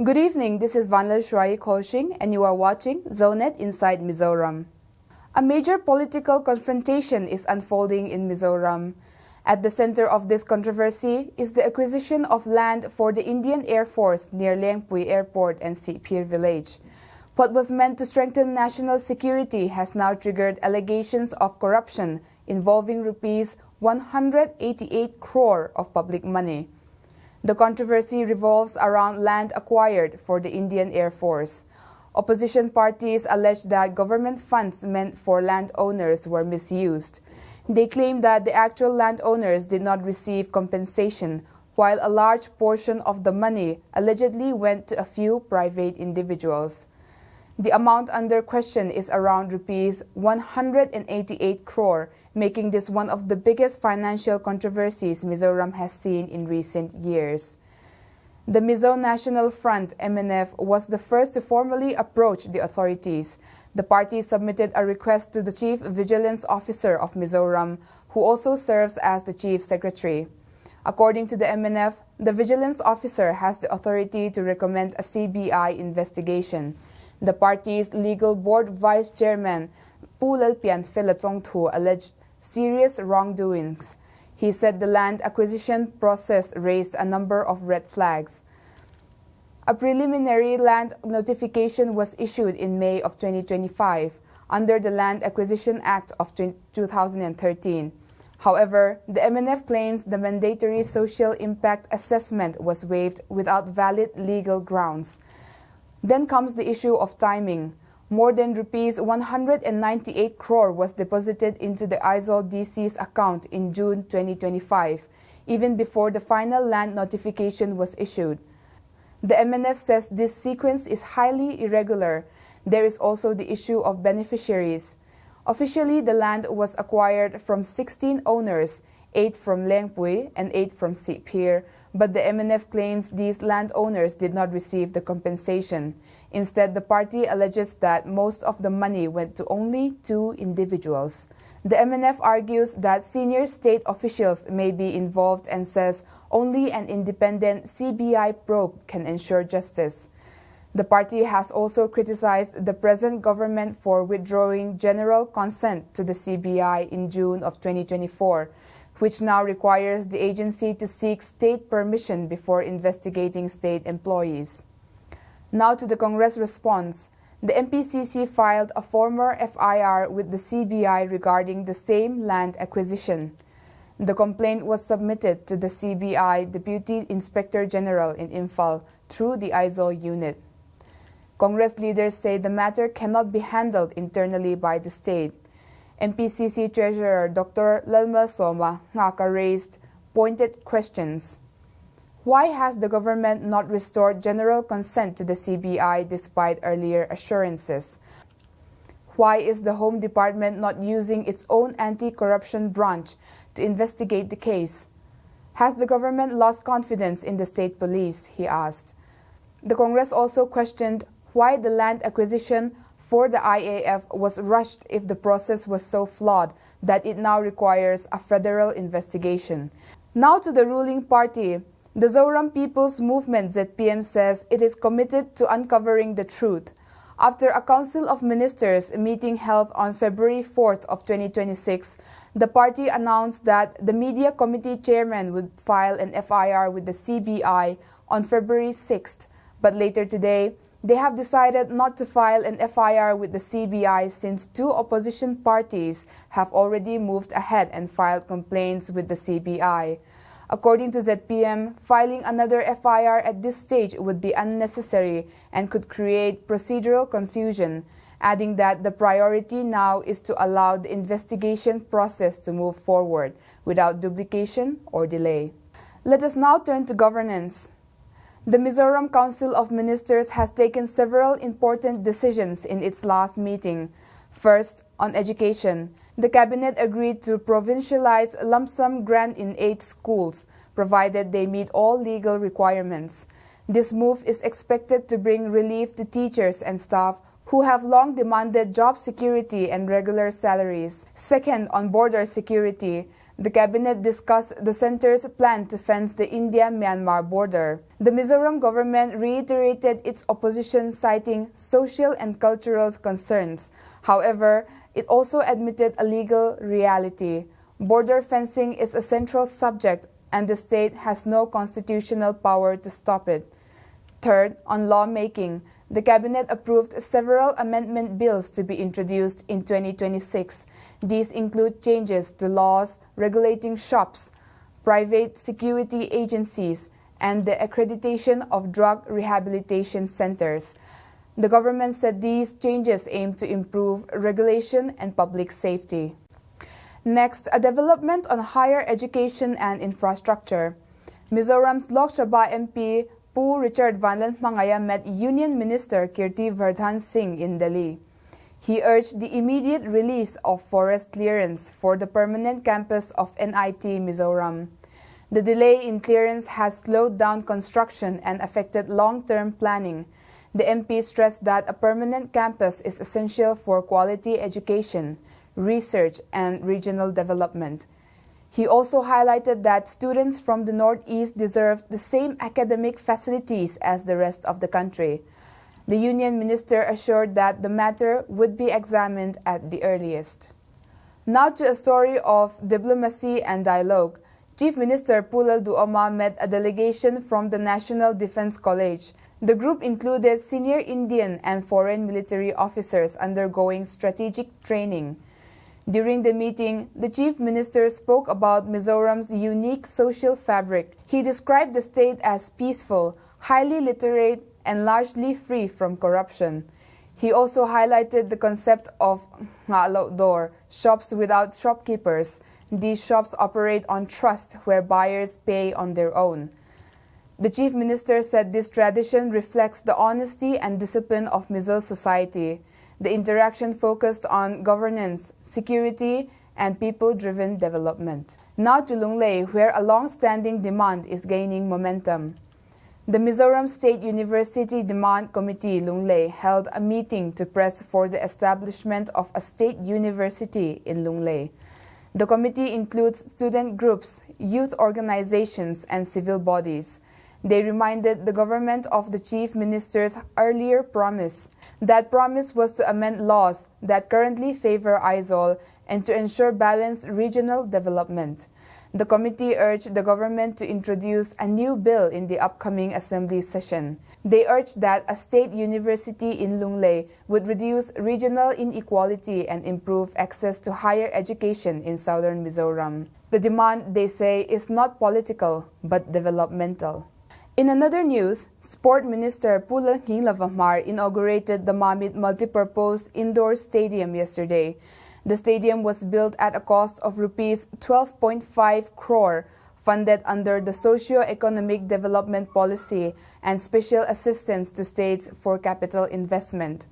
Good evening, this is Vanlal Shrai Koshing and you are watching Zonet Inside Mizoram. A major political confrontation is unfolding in Mizoram. At the center of this controversy is the acquisition of land for the Indian Air Force near Lunglei Airport and Sipir village. What was meant to strengthen national security has now triggered allegations of corruption involving rupees 188 crore of public money. The controversy revolves around land acquired for the Indian Air Force. Opposition parties allege that government funds meant for landowners were misused. They claim that the actual landowners did not receive compensation, while a large portion of the money allegedly went to a few private individuals. The amount under question is around rupees 188 crore, making this one of the biggest financial controversies Mizoram has seen in recent years. The Mizo National Front (MNF) was the first to formally approach the authorities. The party submitted a request to the Chief Vigilance Officer of Mizoram, who also serves as the Chief Secretary. According to the MNF, the Vigilance Officer has the authority to recommend a CBI investigation. The party's legal board vice chairman, Pulalpian Philatongtu, alleged serious wrongdoings. He said the land acquisition process raised a number of red flags. A preliminary land notification was issued in May of 2025 under the Land Acquisition Act of 2013. However, the MNF claims the mandatory social impact assessment was waived without valid legal grounds. Then comes the issue of timing. More than rupees 198 crore was deposited into the Aizol DC's account in June 2025, even before the final land notification was issued. The MNF says this sequence is highly irregular. There is also the issue of beneficiaries. Officially, the land was acquired from 16 owners, 8 from Lunglei and 8 from Sipir, but the MNF claims these landowners did not receive the compensation. Instead, the party alleges that most of the money went to only 2 individuals. The MNF argues that senior state officials may be involved and says only an independent CBI probe can ensure justice. The party has also criticized the present government for withdrawing general consent to the CBI in June of 2024, which now requires the agency to seek state permission before investigating state employees. Now to the Congress response. The MPCC filed a former FIR with the CBI regarding the same land acquisition. The complaint was submitted to the CBI Deputy Inspector General in Imphal through the Aizol unit. Congress leaders say the matter cannot be handled internally by the state. MPCC Treasurer Dr. Lalmal Soma Ngaka raised pointed questions. Why has the government not restored general consent to the CBI despite earlier assurances? Why is the Home Department not using its own anti-corruption branch to investigate the case? Has the government lost confidence in the state police? He asked. The Congress also questioned why the land acquisition for the IAF was rushed if the process was so flawed that it now requires a federal investigation. Now to the ruling party. The Zoram People's Movement ZPM says it is committed to uncovering the truth. After a Council of Ministers meeting held on February 4th of 2026, the party announced that the Media Committee Chairman would file an FIR with the CBI on February 6th, but later today, they have decided not to file an FIR with the CBI since 2 opposition parties have already moved ahead and filed complaints with the CBI. According to ZPM, filing another FIR at this stage would be unnecessary and could create procedural confusion, adding that the priority now is to allow the investigation process to move forward without duplication or delay. Let us now turn to governance. The Mizoram Council of Ministers has taken several important decisions in its last meeting. First, on education, the Cabinet agreed to provincialize lump sum grant in 8 schools, provided they meet all legal requirements. This move is expected to bring relief to teachers and staff who have long demanded job security and regular salaries. Second, on border security, The cabinet discussed the center's plan to fence the India-Myanmar border. The Mizoram government reiterated its opposition, citing social and cultural concerns. However, it also admitted a legal reality. Border fencing is a central subject, and the state has no constitutional power to stop it. Third, on lawmaking, the cabinet approved several amendment bills to be introduced in 2026. These include changes to laws regulating shops, private security agencies, and the accreditation of drug rehabilitation centers. The government said these changes aim to improve regulation and public safety. Next, a development on higher education and infrastructure. Mizoram's Lok Sabha MP Pu Richard Vanlantmangaya met Union Minister Kirti Vardhan Singh in Delhi. He urged the immediate release of forest clearance for the permanent campus of NIT Mizoram. The delay in clearance has slowed down construction and affected long-term planning. The MP stressed that a permanent campus is essential for quality education, research, and regional development. He also highlighted that students from the Northeast deserve the same academic facilities as the rest of the country. The union minister assured that the matter would be examined at the earliest. Now to a story of diplomacy and dialogue. Chief Minister Pulal Duoma met a delegation from the National Defense College. The group included senior Indian and foreign military officers undergoing strategic training. During the meeting, the Chief Minister spoke about Mizoram's unique social fabric. He described the state as peaceful, highly literate, and largely free from corruption. He also highlighted the concept of ngalo door, shops without shopkeepers. These shops operate on trust, where buyers pay on their own. The Chief Minister said this tradition reflects the honesty and discipline of Mizo society. The interaction focused on governance, security, and people-driven development. Now to Lunglei, where a long-standing demand is gaining momentum. The Mizoram State University Demand Committee, Lunglei, held a meeting to press for the establishment of a state university in Lunglei. The committee includes student groups, youth organizations, and civil bodies. They reminded the government of the Chief Minister's earlier promise. That promise was to amend laws that currently favor Aizol and to ensure balanced regional development. The committee urged the government to introduce a new bill in the upcoming assembly session. They urged that a state university in Lunglei would reduce regional inequality and improve access to higher education in southern Mizoram. The demand, they say, is not political but developmental. In another news, Sport Minister Pulal Lavamar inaugurated the Mamit Multipurpose Indoor Stadium yesterday. The stadium was built at a cost of Rs 12.5 crore, funded under the Socio-Economic Development Policy and Special Assistance to States for Capital Investment.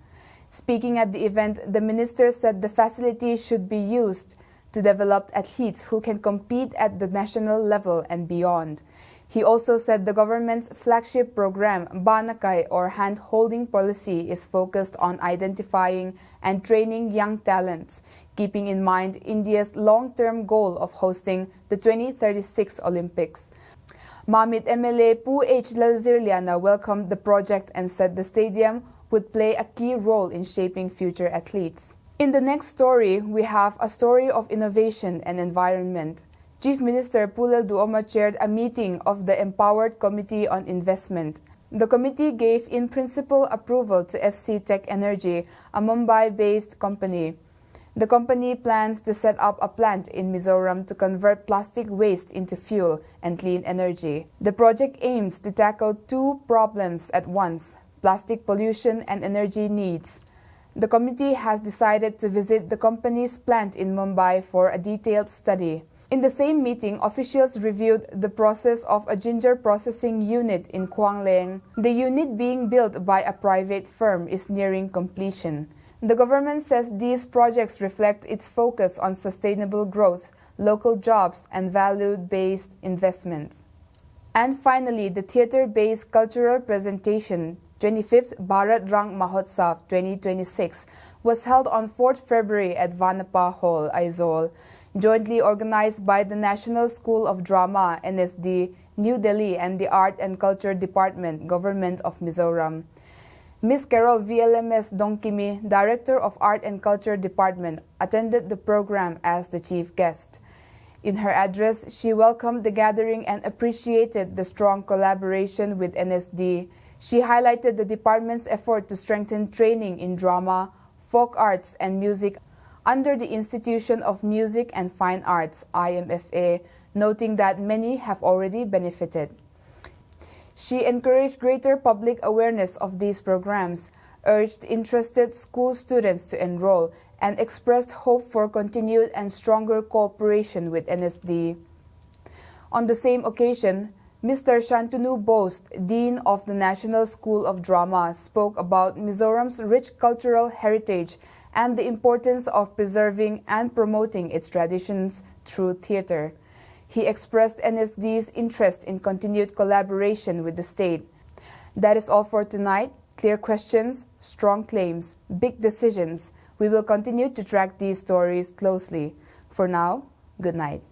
Speaking at the event, the minister said the facility should be used to develop athletes who can compete at the national level and beyond. He also said the government's flagship program, Banakai or hand-holding policy, is focused on identifying and training young talents, keeping in mind India's long-term goal of hosting the 2036 Olympics. Mamit MLA Pu H. Lalzirliana welcomed the project and said the stadium would play a key role in shaping future athletes. In the next story, we have a story of innovation and environment. Chief Minister Pulal Duoma chaired a meeting of the Empowered Committee on Investment. The committee gave in-principle approval to FC Tech Energy, a Mumbai-based company. The company plans to set up a plant in Mizoram to convert plastic waste into fuel and clean energy. The project aims to tackle two problems at once: plastic pollution and energy needs. The committee has decided to visit the company's plant in Mumbai for a detailed study. In the same meeting, officials reviewed the process of a ginger processing unit in Kwangleng. The unit being built by a private firm is nearing completion. The government says these projects reflect its focus on sustainable growth, local jobs, and value-based investments. And finally, the theater-based cultural presentation, 25th Bharat Rang Mahotsav 2026, was held on 4th February at Vanapa Hall, Aizol. jointly organized by the National School of Drama, NSD, New Delhi and the Art and Culture Department, Government of Mizoram. Ms. Carol VLMS Dongkimi, Director of Art and Culture Department, attended the program as the chief guest. In her address, she welcomed the gathering and appreciated the strong collaboration with NSD. She highlighted the department's effort to strengthen training in drama, folk arts, and music under the Institution of Music and Fine Arts, IMFA, noting that many have already benefited. She encouraged greater public awareness of these programs, urged interested school students to enroll, and expressed hope for continued and stronger cooperation with NSD. On the same occasion, Mr. Shantanu Bose, Dean of the National School of Drama, spoke about Mizoram's rich cultural heritage and the importance of preserving and promoting its traditions through theater. He expressed NSD's interest in continued collaboration with the state. That is all for tonight. Clear questions, strong claims, big decisions. We will continue to track these stories closely. For now, good night.